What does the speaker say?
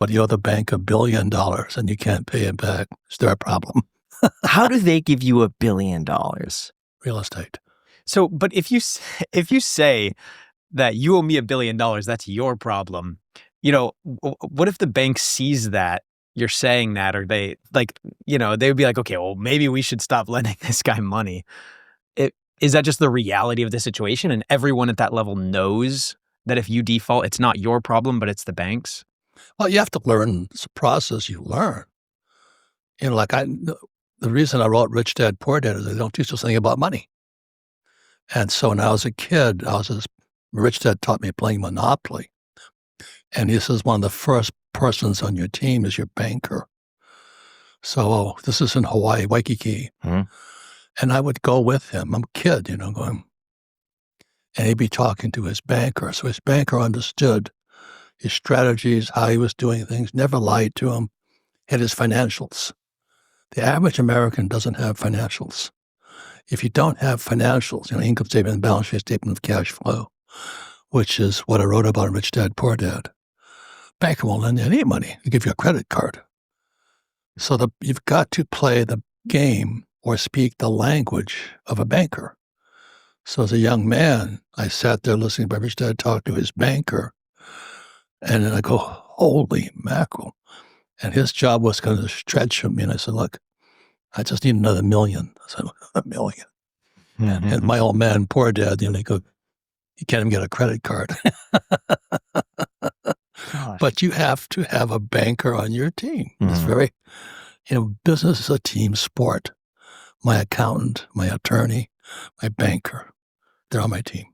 but you owe the bank $1 billion and you can't pay it back. It's their problem. How do they give you $1 billion? Real estate. So, but if you say that you owe me $1 billion, that's your problem. What if the bank sees that you're saying that, or they they would be like, okay, well, maybe we should stop lending this guy money. Is that just the reality of the situation? And everyone at that level knows that if you default, it's not your problem, but it's the bank's? Well, you have to learn. It's a process you learn. The reason I wrote Rich Dad, Poor Dad is they don't teach us anything about money. And so when I was a kid, Rich Dad taught me playing Monopoly. And he says one of the first persons on your team is your banker. So this is in Hawaii, Waikiki. Hmm. And I would go with him. I'm a kid, going. And he'd be talking to his banker. So his banker understood his strategies, how he was doing things, never lied to him, had his financials. The average American doesn't have financials. If you don't have financials, income statement, balance sheet, statement of cash flow, which is what I wrote about in Rich Dad, Poor Dad, banker won't lend you any money. They give you a credit card. So you've got to play the game or speak the language of a banker. So as a young man, I sat there listening to Rich Dad talk to his banker, and then I go, holy mackerel. And his job was kind of stretch him. And I said, look, I just need another $1 million. I said, $1 million. Mm-hmm. And my old man, Poor Dad, they go, you can't even get a credit card. But you have to have a banker on your team. Mm-hmm. It's very, business is a team sport. My accountant, my attorney, my banker, they're on my team.